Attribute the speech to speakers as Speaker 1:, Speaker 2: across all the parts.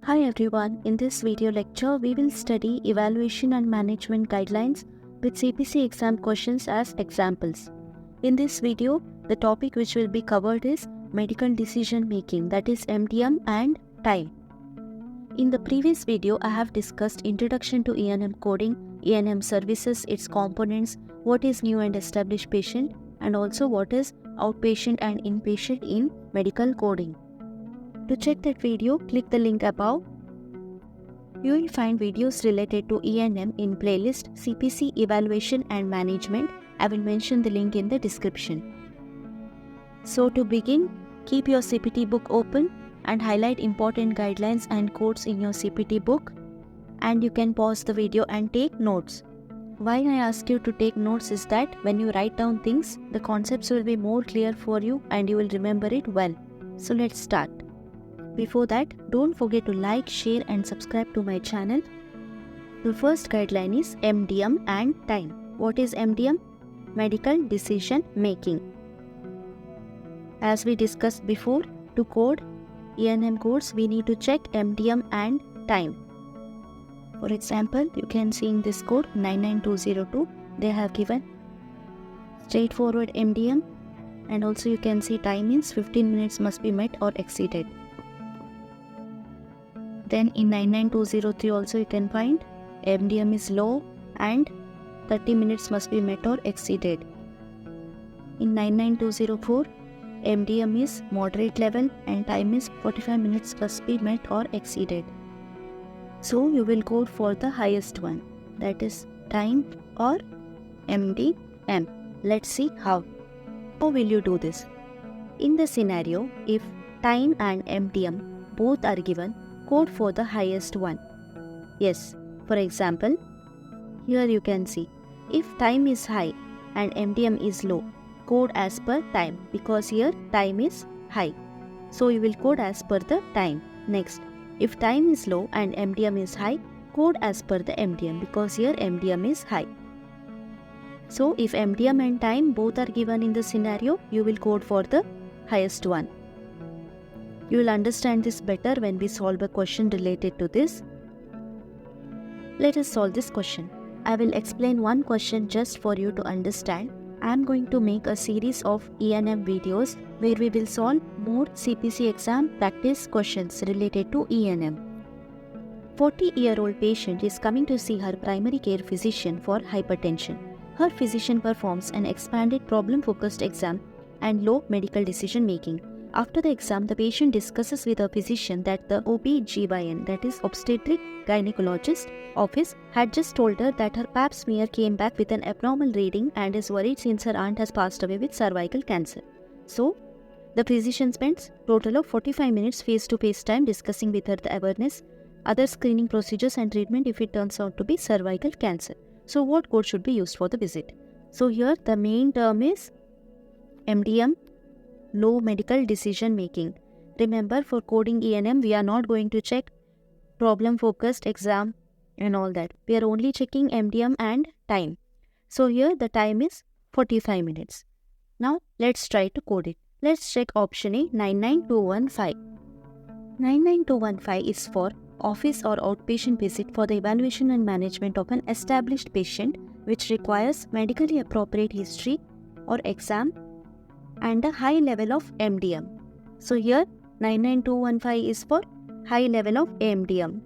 Speaker 1: Hi everyone, in this video lecture we will study evaluation and management guidelines with CPC exam questions as examples. In this video, the topic which will be covered is medical decision making, that is MDM and time. In the previous video, I have discussed introduction to E&M coding, E&M services, its components, what is new and established patient, and also what is outpatient and inpatient in medical coding. To check that video, click the link above. You will find videos related to E&M in playlist CPC Evaluation and Management. I will mention the link in the description. So to begin, keep your CPT book open and highlight important guidelines and codes in your CPT book. And you can pause the video and take notes. Why I ask you to take notes is that when you write down things, the concepts will be more clear for you and you will remember it well. So let's start. Before that, don't forget to like, share and subscribe to my channel. The first guideline is MDM and time. What is MDM? Medical Decision Making. As we discussed before, to code E&M codes, we need to check MDM and time. For example, you can see in this code 99202, they have given straightforward MDM, and also you can see time means 15 minutes must be met or exceeded. Then in 99203 also you can find MDM is low and 30 minutes must be met or exceeded. In 99204, MDM is moderate level and time is 45 minutes must be met or exceeded. So you will code for the highest one, that is time or MDM. Let's see how. How will you do this? In the scenario, if time and MDM both are given, code for the highest one. Yes, for example, here you can see, if time is high and MDM is low, code as per time because here time is high. So you will code as per the time. Next, if time is low and MDM is high, code as per the MDM because here MDM is high. So if MDM and time both are given in the scenario, you will code for the highest one. You will understand this better when we solve a question related to this. Let us solve this question. I will explain one question just for you to understand. I am going to make a series of E&M videos where we will solve more CPC exam practice questions related to E&M. 40-year-old patient is coming to see her primary care physician for hypertension. Her physician performs an expanded problem-focused exam and low medical decision making. After the exam, the patient discusses with her physician that the OB/GYN, that is obstetric gynecologist office, had just told her that her pap smear came back with an abnormal reading and is worried since her aunt has passed away with cervical cancer. So, the physician spends total of 45 minutes face-to-face time discussing with her the awareness, other screening procedures and treatment if it turns out to be cervical cancer. So, what code should be used for the visit? So, here the main term is MDM, low medical decision making. Remember, for coding E&M, we are not going to check problem focused exam and all that. We are only checking MDM and time. So here the time is 45 minutes. Now let's try to code it. Let's check option A, 99215. 99215 is for office or outpatient visit for the evaluation and management of an established patient which requires medically appropriate history or exam and a high level of MDM. So here 99215 is for high level of MDM.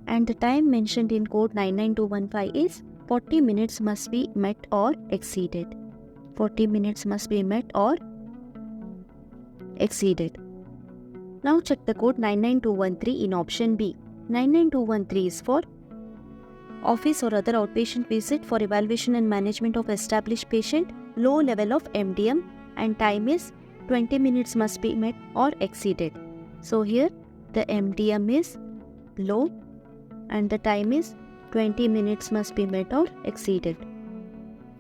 Speaker 1: And the time mentioned in code 99215 is 40 minutes must be met or exceeded. 40 minutes must be met or exceeded. Now check the code 99213 in option B. 99213 is for office or other outpatient visit for evaluation and management of established patient, low level of MDM and time is 20 minutes must be met or exceeded. So here the MDM is low and the time is 20 minutes must be met or exceeded.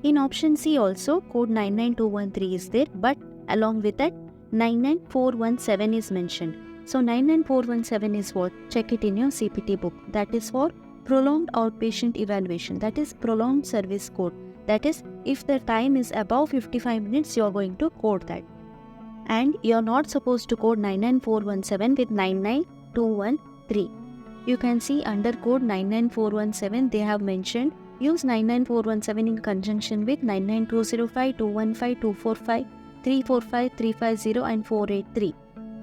Speaker 1: In option C also code 99213 is there, but along with that 99417 is mentioned. So 99417 is what? Check it in your CPT book. That is for prolonged outpatient evaluation, that is prolonged service code. That is, if the time is above 55 minutes, you are going to code that. And you're not supposed to code 99417 with 99213. You can see under code 99417 they have mentioned use 99417 in conjunction with 99205, 215, 245, 345, 350 and 483.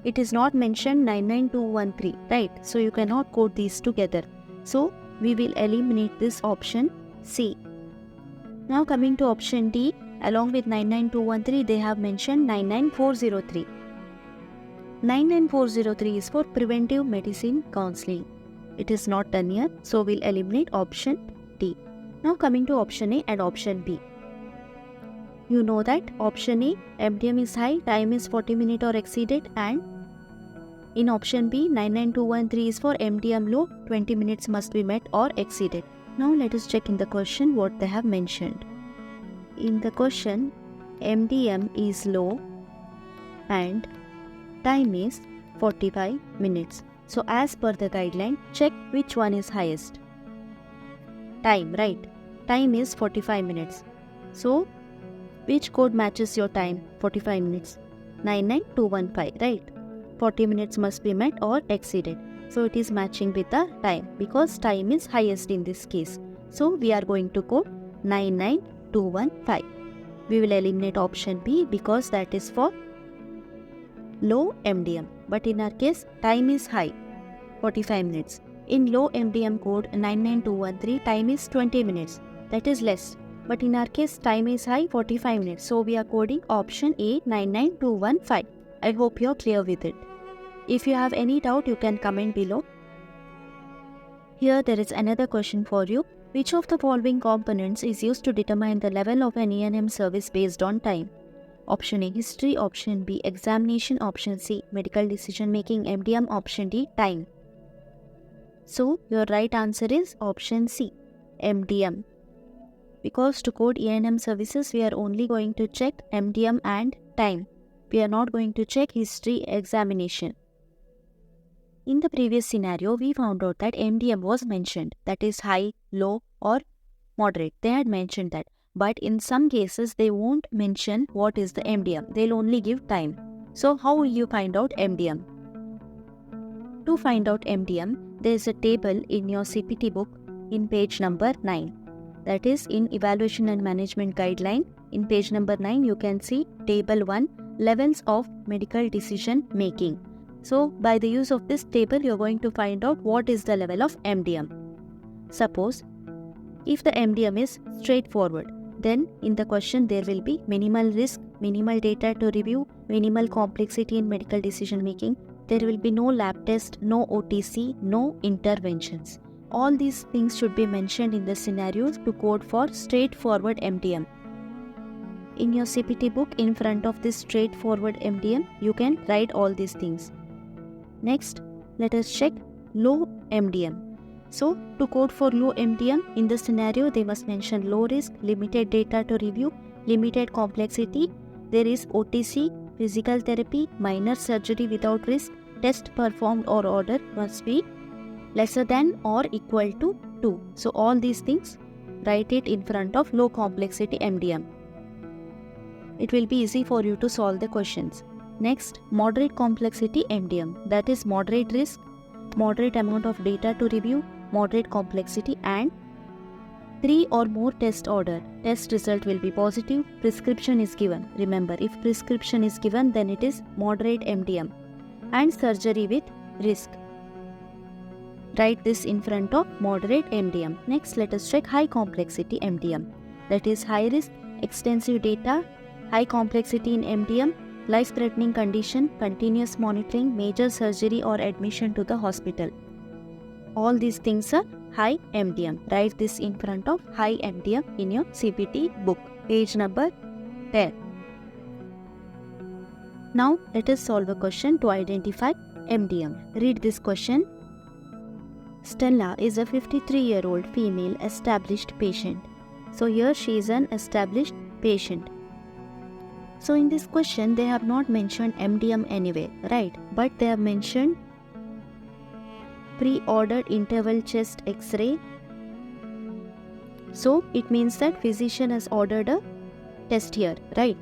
Speaker 1: It is not mentioned 99213, right? So you cannot code these together. So we will eliminate this option C. Now coming to option D, along with 99213 they have mentioned 99403. 99403 is for preventive medicine counseling. It is not done here, so we'll eliminate option D. Now coming to option A and option B. You know that option A, MDM is high, time is 40 minutes or exceeded, and in option B, 99213 is for MDM low, 20 minutes must be met or exceeded. Now let us check in the question what they have mentioned. In the question, MDM is low and time is 45 minutes. So as per the guideline, check which one is highest. Time, right? Time is 45 minutes. So which code matches your time? 45 minutes. 99215, right? 40 minutes must be met or exceeded. So it is matching with the time because time is highest in this case. So we are going to code 99215. We will eliminate option B because that is for low MDM. But in our case, time is high, 45 minutes. In low MDM code 99213, time is 20 minutes. That is less. But in our case, time is high, 45 minutes. So we are coding option A, 99215. I hope you are clear with it. If you have any doubt, you can comment below. Here there is another question for you. Which of the following components is used to determine the level of an E&M service based on time? Option A, history. Option B, examination. Option C, medical decision making. MDM. Option D, time. So your right answer is option C, MDM. Because to code E&M services, we are only going to check MDM and time. We are not going to check history, examination. In the previous scenario, we found out that MDM was mentioned, that is high, low or moderate. They had mentioned that. But in some cases, they won't mention what is the MDM. They'll only give time. So how will you find out MDM? To find out MDM, there is a table in your CPT book in page number 9. That is in Evaluation and Management Guideline. In page number 9, you can see table 1, levels of medical decision making. So by the use of this table, you are going to find out what is the level of MDM. Suppose if the MDM is straightforward, then in the question there will be minimal risk, minimal data to review, minimal complexity in medical decision making. There will be no lab test, no OTC, no interventions. All these things should be mentioned in the scenarios to code for straightforward MDM. In your CPT book, in front of this straightforward MDM, you can write all these things. Next, let us check low MDM. So, to code for low MDM, in the scenario, they must mention low risk, limited data to review, limited complexity, there is OTC, physical therapy, minor surgery without risk, test performed or order must be lesser than or equal to 2. So, all these things, write it in front of low complexity MDM. It will be easy for you to solve the questions. Next, moderate complexity MDM, that is moderate risk, moderate amount of data to review, moderate complexity and 3 or more test order. Test result will be positive, prescription is given. Remember, if prescription is given, then it is moderate MDM and surgery with risk. Write this in front of moderate MDM. Next, let us check high complexity MDM, that is high risk, extensive data, high complexity in MDM, life-threatening condition, continuous monitoring, major surgery or admission to the hospital. All these things are high MDM. Write this in front of high MDM in your CPT book, page number 10. Now, let us solve a question to identify MDM. Read this question. Stella is a 53-year-old female established patient. So here she is an established patient. So in this question, they have not mentioned MDM anyway, right? But they have mentioned pre-ordered interval chest X-ray. So it means that physician has ordered a test here, right?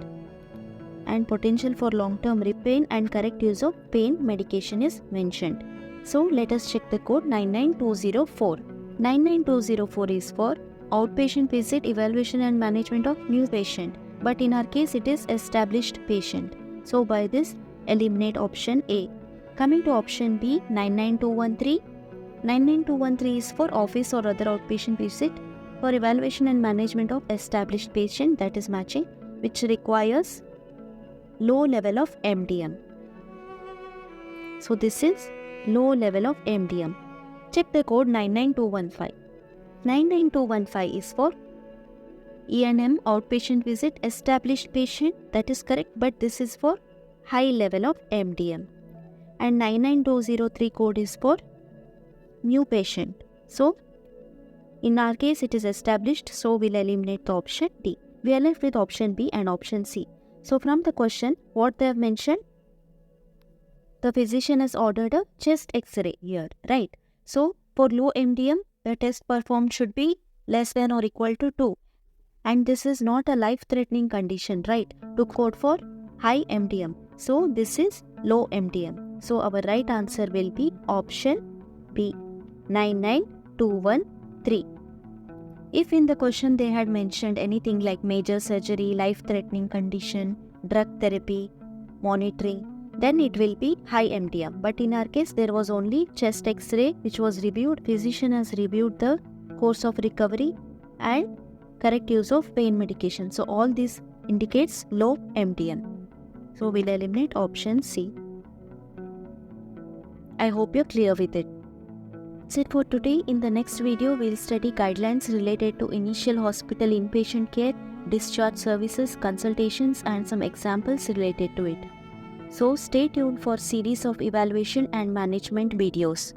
Speaker 1: and potential for long-term pain and correct use of pain medication is mentioned. So let us check the code 99204. 99204 is for outpatient visit, evaluation and management of new patient. But in our case it is established patient. So by this eliminate option A. Coming to option B, 99213. 99213 is for office or other outpatient visit for evaluation and management of established patient, that is matching, which requires low level of MDM. So this is low level of MDM. Check the code 99215. 99215 is for E&M outpatient visit, established patient, that is correct, but this is for high level of MDM. And 99203 code is for new patient. So in our case it is established, so we'll eliminate the option D. We are left with option B and option C. So from the question, what they have mentioned? The physician has ordered a chest X-ray here, right? So for low MDM, the test performed should be less than or equal to 2. And this is not a life-threatening condition, right? To code for high MDM. So this is low MDM. So our right answer will be option B, 99213. If in the question they had mentioned anything like major surgery, life-threatening condition, drug therapy, monitoring, then it will be high MDM. But in our case, there was only chest X-ray which was reviewed. Physician has reviewed the course of recovery and correct use of pain medication. So all this indicates low MDM. So we'll eliminate option C. I hope you're clear with it. That's it for today. In the next video, we'll study guidelines related to initial hospital inpatient care, discharge services, consultations and some examples related to it. So stay tuned for series of evaluation and management videos.